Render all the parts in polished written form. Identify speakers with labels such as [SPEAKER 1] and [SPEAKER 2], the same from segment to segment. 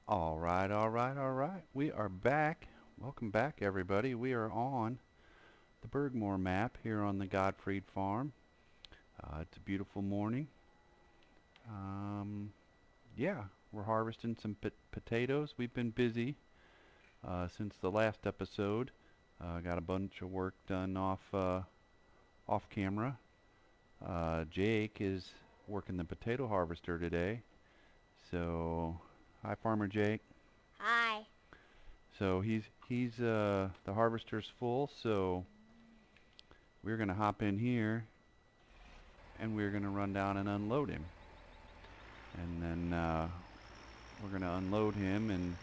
[SPEAKER 1] All right, all right, all right. We are back. Welcome back, everybody. We are on the Bergmoor map here on the Godfried farm. It's a beautiful morning. Um, yeah, we're harvesting some potatoes. We've been busy since the last episode. Got a bunch of work done off camera. Jake is working the potato harvester today. So, hi, Farmer Jake.
[SPEAKER 2] Hi.
[SPEAKER 1] So he's the harvester's full, so we're gonna hop in here and we're gonna run down and unload him. And then we're gonna unload him, and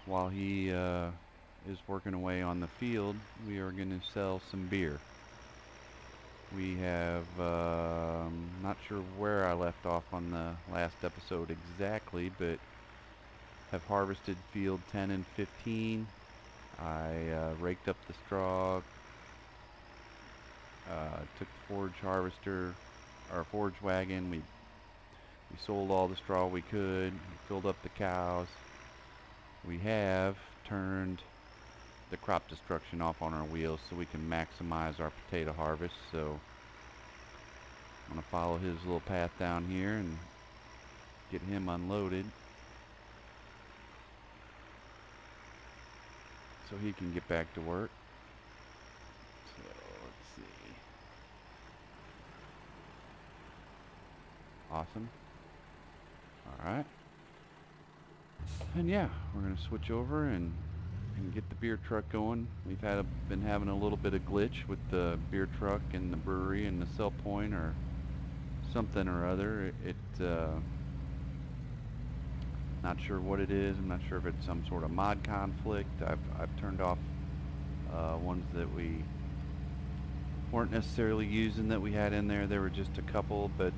[SPEAKER 1] while he is working away on the field, we are gonna sell some beer. We have not sure where I left off on the last episode exactly, but have harvested field 10 and 15. I raked up the straw, took the forage harvester, our forage wagon. We sold all the straw we could, filled up the cows. We have turned the crop destruction off on our wheels so we can maximize our potato harvest. So I'm going to follow his little path down here and get him unloaded so he can get back to work. So let's see. Awesome. All right. And yeah, we're gonna switch over and get the beer truck going. Been having a little bit of glitch with the beer truck and the brewery and the sell point or something or other. Not sure what it is. I'm not sure if it's some sort of mod conflict. I've turned off ones that we weren't necessarily using that we had in there. There were just a couple, but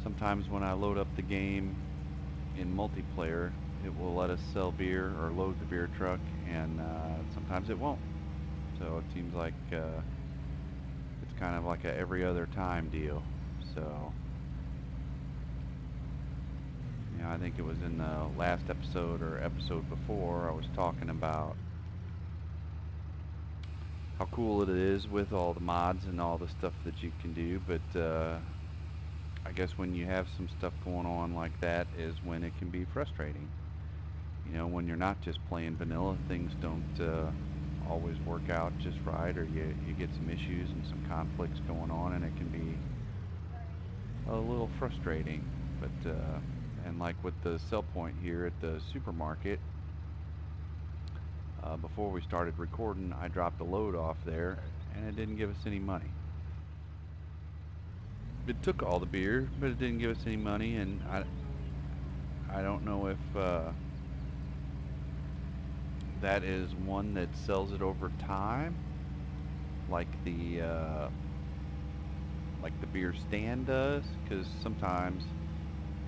[SPEAKER 1] sometimes when I load up the game in multiplayer, it will let us sell beer or load the beer truck, and sometimes it won't. So it seems like it's kind of like a every other time deal. So, I think it was in the last episode or episode before, I was talking about how cool it is with all the mods and all the stuff that you can do, but I guess when you have some stuff going on like that is when it can be frustrating. When you're not just playing vanilla, things don't always work out just right, or you get some issues and some conflicts going on, and it can be a little frustrating. But and like with the sell point here at the supermarket, before we started recording, I dropped a load off there, and it didn't give us any money. It took all the beer, but it didn't give us any money, and I don't know if that is one that sells it over time, like the beer stand does, because sometimes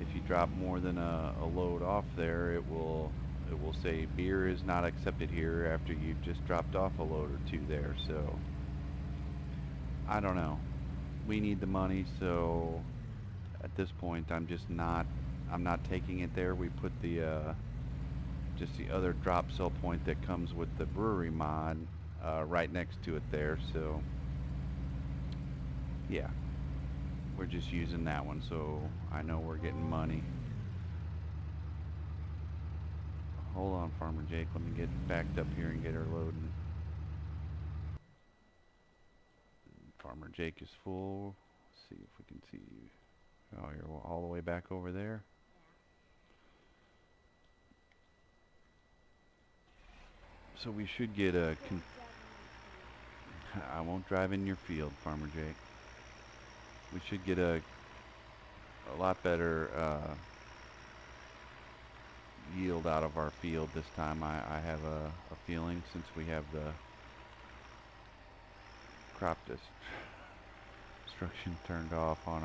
[SPEAKER 1] if you drop more than a load off there, it will say beer is not accepted here after you've just dropped off a load or two there. So I don't know. We need the money, so at this point I'm not taking it there. We put the just the other drop sell point that comes with the brewery mod right next to it there. So yeah, we're just using that one, so I know we're getting money. Hold on, Farmer Jake. Let me get backed up here and get her loading. Farmer Jake is full. Let's see if we can see you. Oh, you're all the way back over there. So we should get a. I won't drive in your field, Farmer Jake. We should get a lot better yield out of our field this time. I have a feeling, since we have the crop destruction turned off on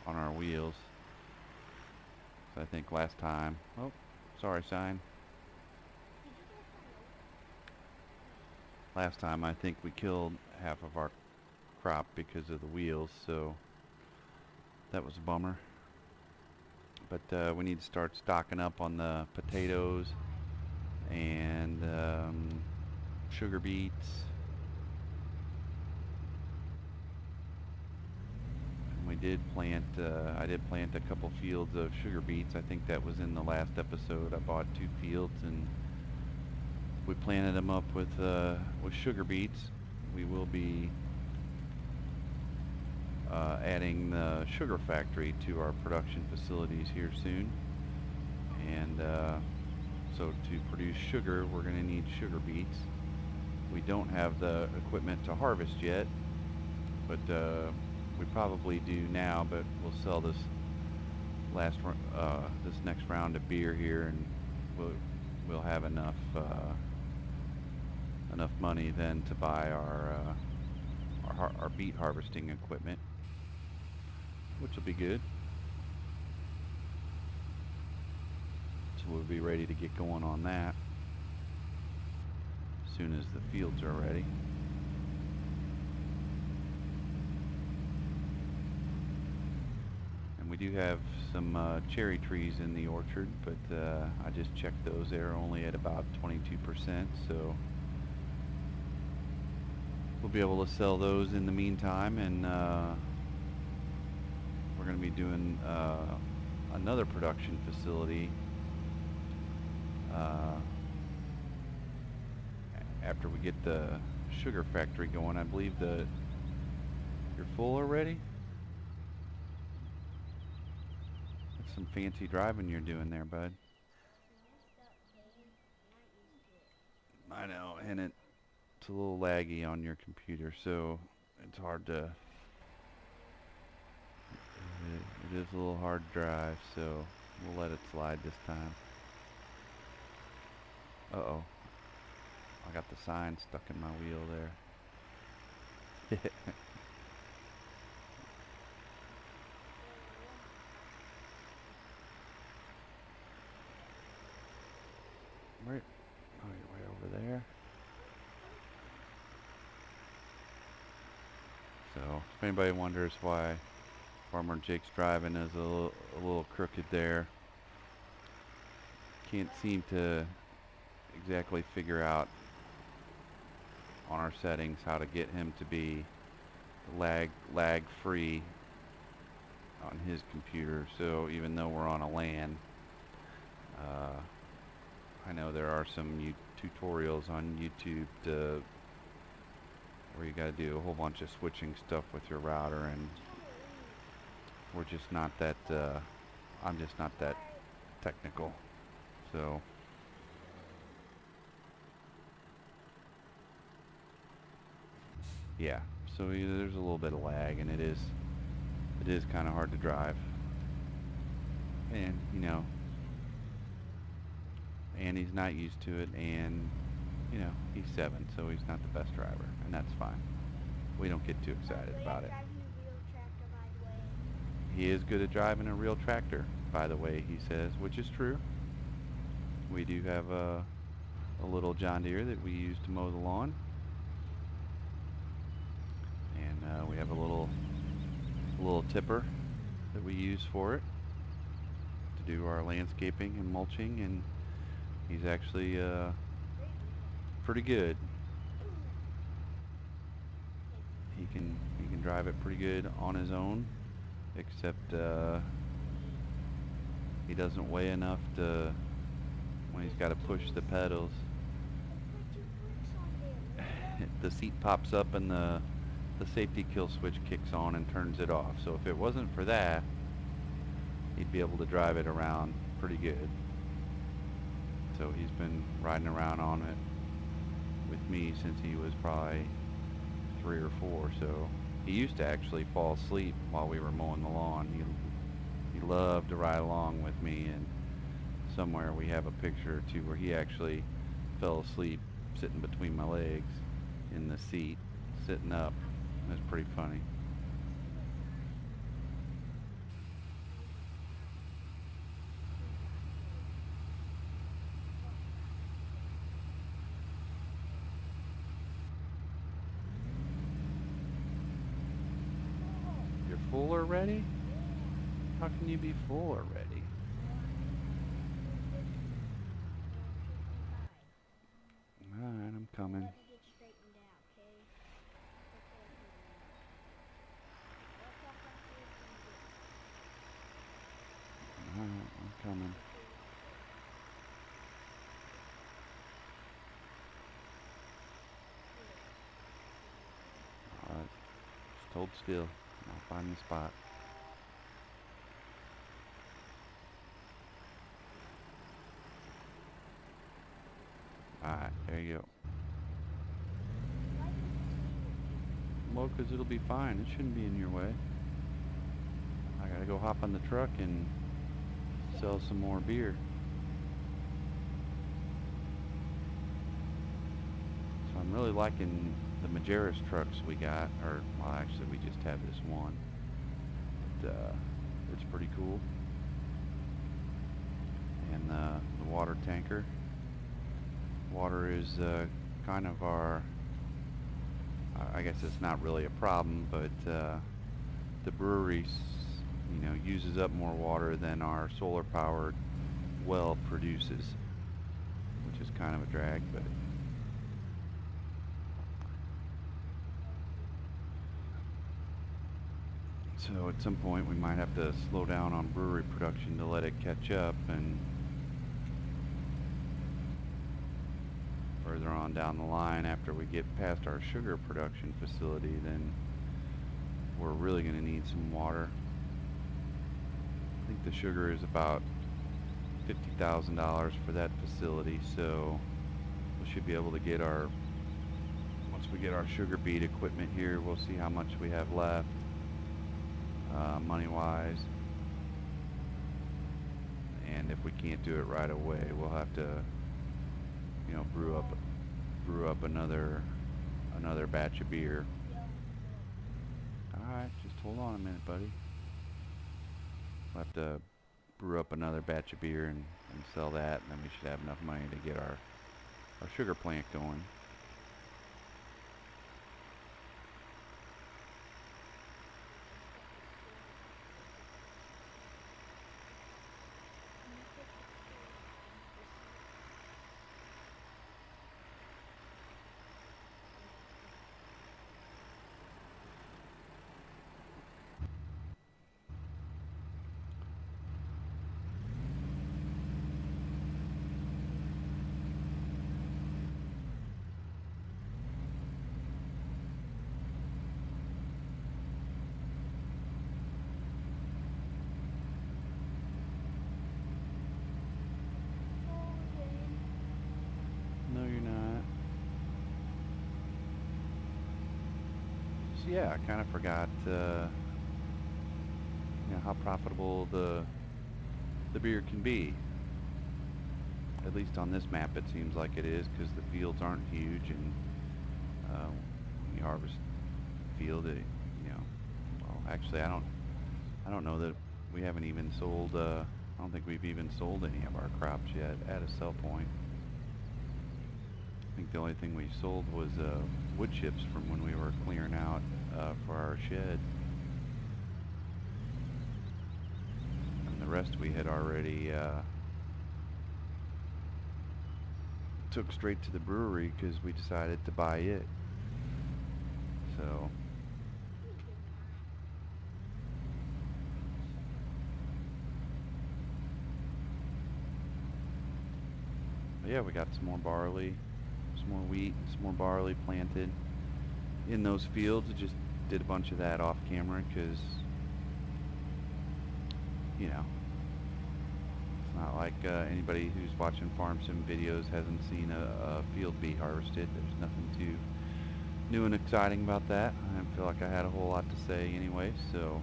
[SPEAKER 1] our wheels. So I think last time. Oh, sorry, sign. Last time I think we killed half of our crop because of the wheels, so that was a bummer. But we need to start stocking up on the potatoes and sugar beets. And we did plant, I did plant a couple fields of sugar beets. I think that was in the last episode. I bought 2 fields and we planted them up with sugar beets. We will be adding the sugar factory to our production facilities here soon. And so to produce sugar, we're going to need sugar beets. We don't have the equipment to harvest yet, but we probably do now. But we'll sell this this next round of beer here, and we'll have enough money then to buy our beet harvesting equipment, which will be good. So we'll be ready to get going on that as soon as the fields are ready. And we do have some cherry trees in the orchard, but I just checked those. They're only at about 22%, so we'll be able to sell those in the meantime. And we're going to be doing another production facility after we get the sugar factory going. I believe you're full already. That's some fancy driving you're doing there, bud. I know, and it's a little laggy on your computer, so it's hard to. It is a little hard to drive, so we'll let it slide this time. Uh-oh. I got the sign stuck in my wheel there. Where? Oh, you're way over there. So, if anybody wonders why Farmer Jake's driving is a little crooked there, can't seem to exactly figure out on our settings how to get him to be lag free on his computer. So even though we're on a LAN, I know there are some tutorials on YouTube where you got to do a whole bunch of switching stuff with your router, and we're just not that I'm just not that technical. So yeah, so there's a little bit of lag, and it is kind of hard to drive. And you know, and he's not used to it, and you know, he's 7, so he's not the best driver, and that's fine. We don't get too excited about it. He is good at driving a real tractor, by the way, he says, which is true. We do have a little John Deere that we use to mow the lawn, and we have a little tipper that we use for it to do our landscaping and mulching, and he's actually pretty good. He can drive it pretty good on his own, except he doesn't weigh enough to when he's got to push the pedals. The seat pops up and the safety kill switch kicks on and turns it off. So if it wasn't for that, he'd be able to drive it around pretty good. So he's been riding around on it with me since he was probably 3 or 4. So he used to actually fall asleep while we were mowing the lawn. He loved to ride along with me, and somewhere we have a picture or two where he actually fell asleep sitting between my legs in the seat, sitting up. It was pretty funny. full already? How can you be full already? Alright, I'm coming. Alright, I'm coming. Alright, just hold still. I'll find the spot. Alright, there you go. Well, 'cause it'll be fine. It shouldn't be in your way. I gotta go hop on the truck and sell some more beer. So I'm really liking the Majerus trucks we got, or well, actually we just have this one, but it's pretty cool. And the water tanker. Water is kind of our, I guess it's not really a problem, but the brewery, you know, uses up more water than our solar powered well produces, which is kind of a drag, but so at some point we might have to slow down on brewery production to let it catch up, and further on down the line, after we get past our sugar production facility, then we're really going to need some water. I think the sugar is about $50,000 for that facility, so we should be able to get our, once we get our sugar beet equipment here, we'll see how much we have left money wise, and if we can't do it right away, we'll have to, you know, brew up another batch of beer. Alright, just hold on a minute, buddy. We'll have to brew up another batch of beer and sell that, and then we should have enough money to get our sugar plant going. No, you're not. So yeah, I kind of forgot, you know, how profitable the beer can be. At least on this map, it seems like it is, because the fields aren't huge, and when you harvest the field, it, you know, well, actually, I don't know that we haven't even sold. I don't think we've even sold any of our crops yet at a sell point. I think the only thing we sold was wood chips from when we were clearing out for our shed. And the rest we had already took straight to the brewery because we decided to buy it. So but yeah, we got some more barley, some more wheat, and some more barley planted in those fields. I just did a bunch of that off camera because, you know, it's not like anybody who's watching farm sim videos hasn't seen a field be harvested. There's nothing too new and exciting about that. I didn't feel like I had a whole lot to say anyway, so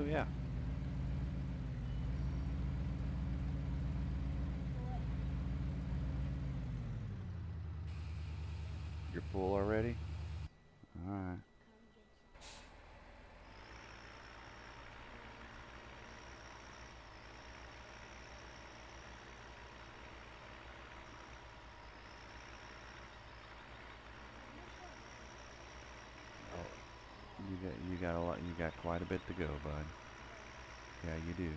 [SPEAKER 1] yeah. You're full already? Alright. You got a lot. You got quite a bit to go, bud. Yeah, you do.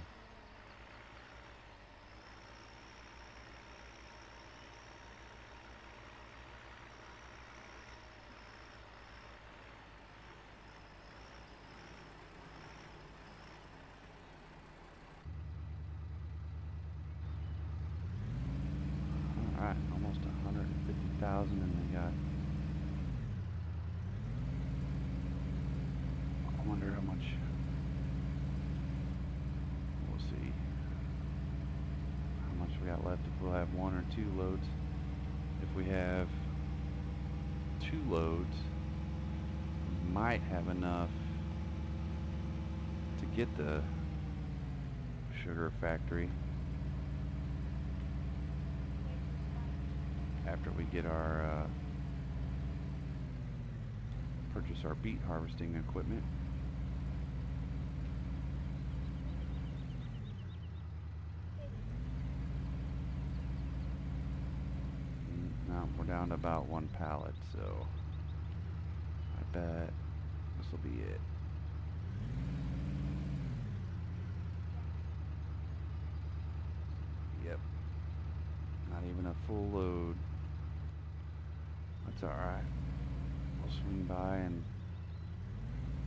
[SPEAKER 1] All right, almost 150,000, and we got. I wonder how much. We'll see how much we got left. If we'll have one or two loads. If we have two loads, we might have enough to get the sugar factory after we get our purchase our beet harvesting equipment. Now we're down to about one pallet, so I bet this will be it. Yep. Not even a full load. That's alright. We'll swing by and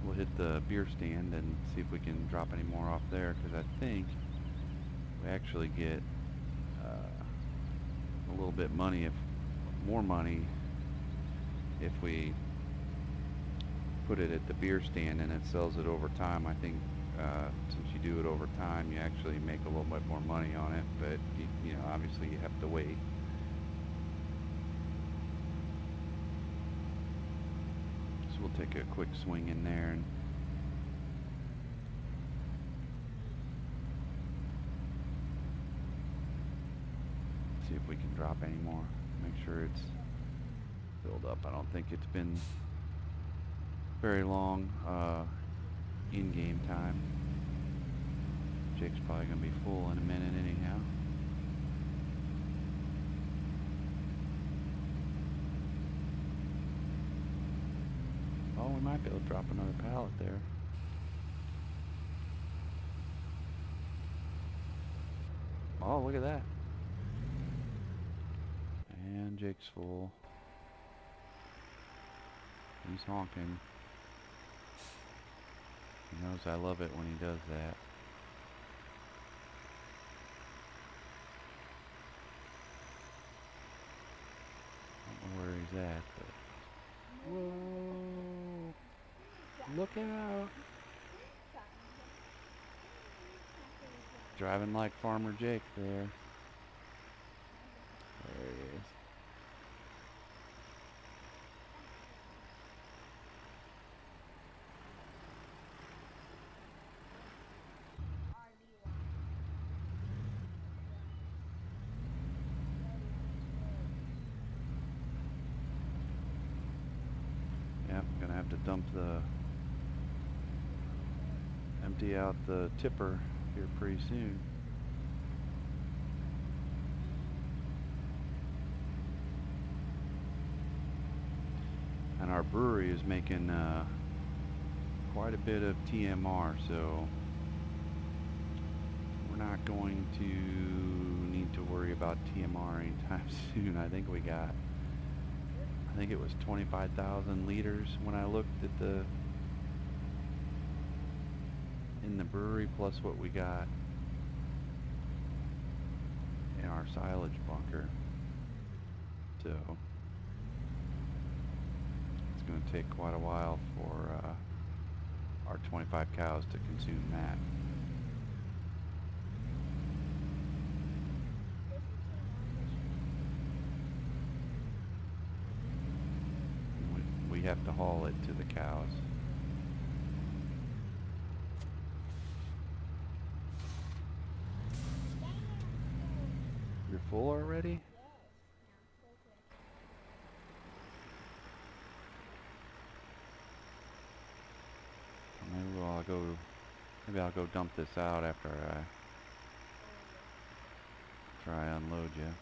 [SPEAKER 1] we'll hit the beer stand and see if we can drop any more off there, because I think we actually get a little bit more money if we put it at the beer stand and it sells it over time. I think since you do it over time, you actually make a little bit more money on it, but you know, obviously you have to wait. So we'll take a quick swing in there and see if we can drop any more. Make sure it's filled up. I don't think it's been very long in-game time. Jake's probably going to be full in a minute anyhow. Oh, we might be able to drop another pallet there. Oh, look at that. And Jake's full. He's honking. He knows I love it when he does that. I don't know where he's at, but... Whoa! Look out! Driving like Farmer Jake there. There he is. Yep, I'm gonna have to empty out the tipper here pretty soon. And our brewery is making quite a bit of TMR, so we're not going to need to worry about TMR anytime soon. I think it was 25,000 liters when I looked at in the brewery, plus what we got in our silage bunker. So it's going to take quite a while for our 25 cows to consume that. We have to haul it to the cows. You're full already? Maybe I'll go dump this out after I unload you.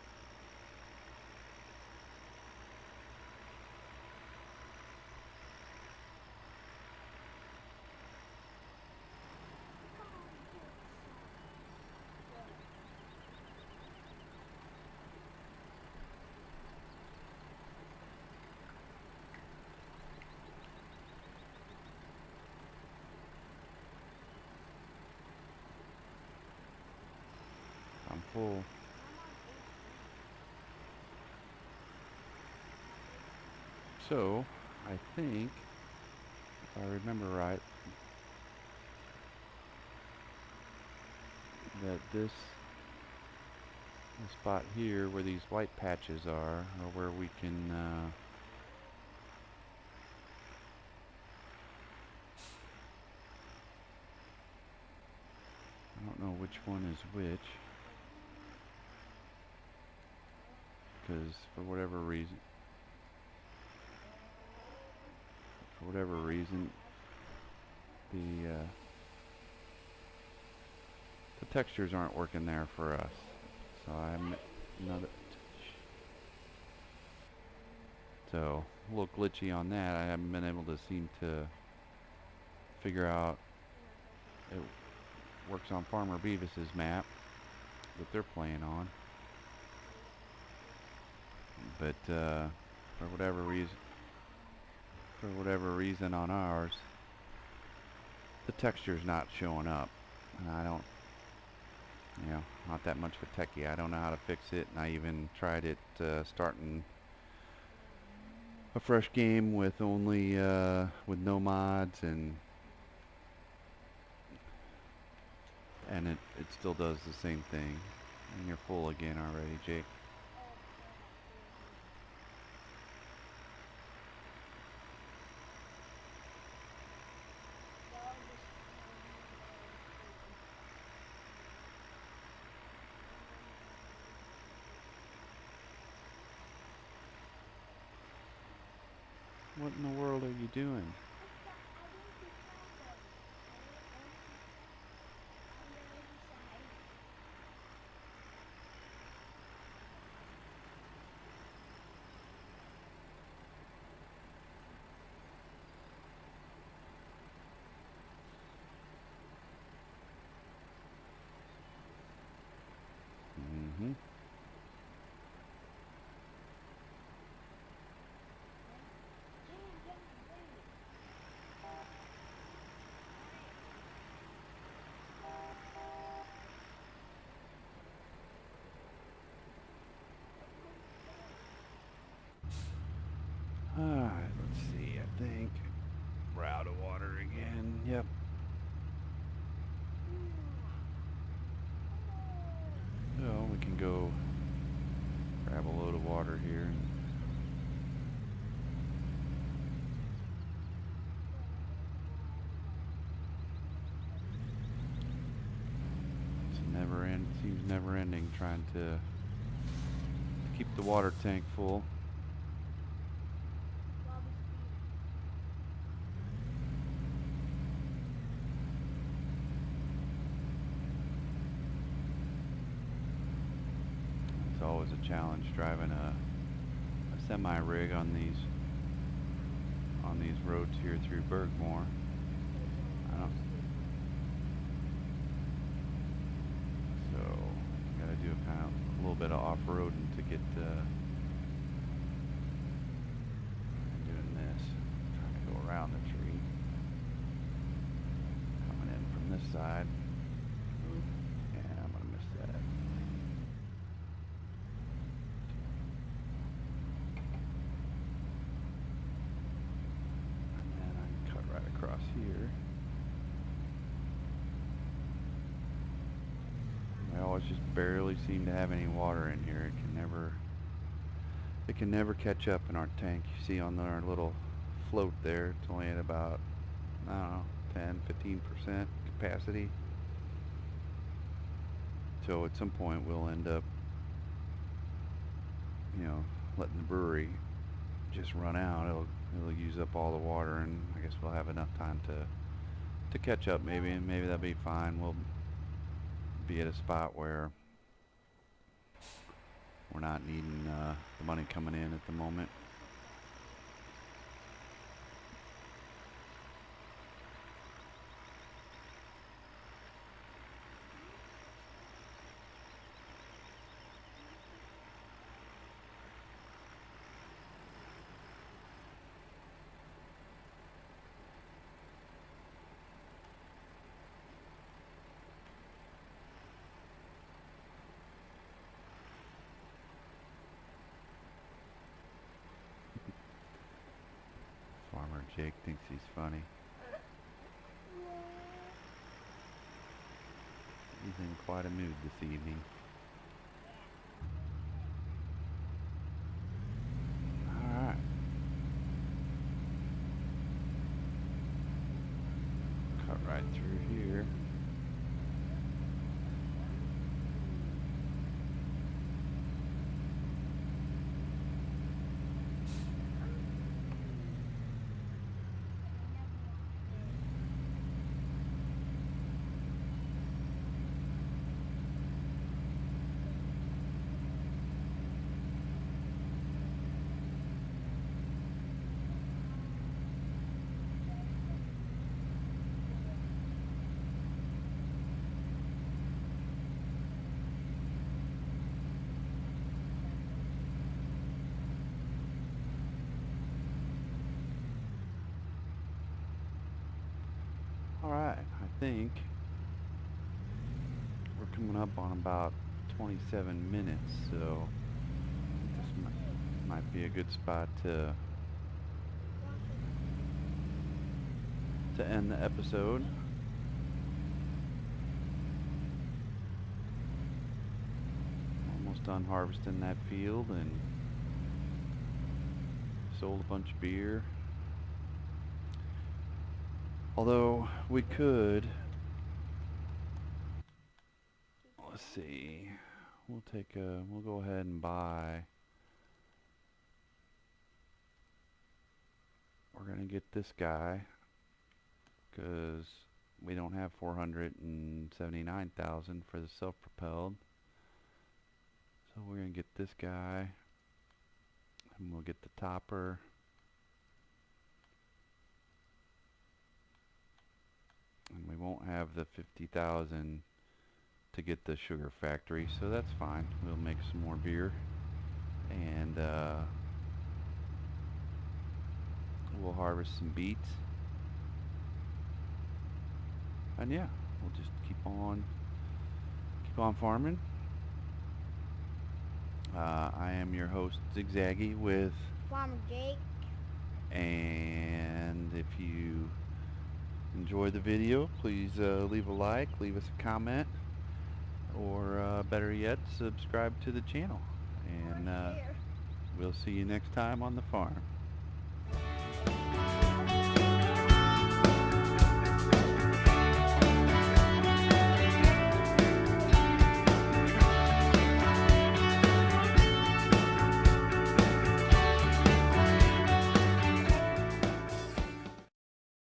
[SPEAKER 1] full. So, I think, if I remember right, that this spot here where these white patches are where we can I don't know which one is which, because for whatever reason the the textures aren't working there for us. So I'm another. So a little glitchy on that. I haven't been able to seem to figure out. It works on Farmer Beavis's map that they're playing on, but for whatever reason on ours, the texture's not showing up, and I don't. Not that much of a techie. I don't know how to fix it, and I even tried it starting a fresh game with only with no mods, and it still does the same thing. And you're full again already, Jake. What in the world are you doing? Mm-hmm. Alright, let's see, I think we're out of water again. Yep. So we can go grab a load of water here. Seems never ending trying to keep the water tank full. It's always a challenge driving a semi-rig on these roads here through Bergmoor. So you gotta do a little bit of off-roading to get doing this. Trying to go around the tree. Coming in from this side. Yeah, I'm gonna miss that. And then I can cut right across here. I always just barely seem to have any water in here. It can never catch up in our tank. You see on our little float there, it's only at about, I don't know, 10-15% capacity. So at some point we'll end up, letting the brewery just run out. It'll use up all the water, and I guess we'll have enough time to catch up maybe, and maybe that'll be fine. We'll be at a spot where we're not needing the money coming in at the moment. Jake thinks he's funny. He's in quite a mood this evening. Alright. Cut right through here. Alright, I think we're coming up on about 27 minutes, so this might be a good spot to end the episode. Almost done harvesting that field and sold a bunch of beer. Although we could, let's see, we'll go ahead and buy. We're gonna get this guy because we don't have 479,000 for the self-propelled. So we're gonna get this guy, and we'll get the topper. And we won't have the 50,000 to get the sugar factory, so that's fine. We'll make some more beer, and we'll harvest some beets. And yeah, we'll just keep on farming. I am your host, Zigzaggy, with
[SPEAKER 2] Farmer Jake.
[SPEAKER 1] And if you enjoyed the video, please leave a like, leave us a comment, or better yet, subscribe to the channel. And we'll see you next time on the farm.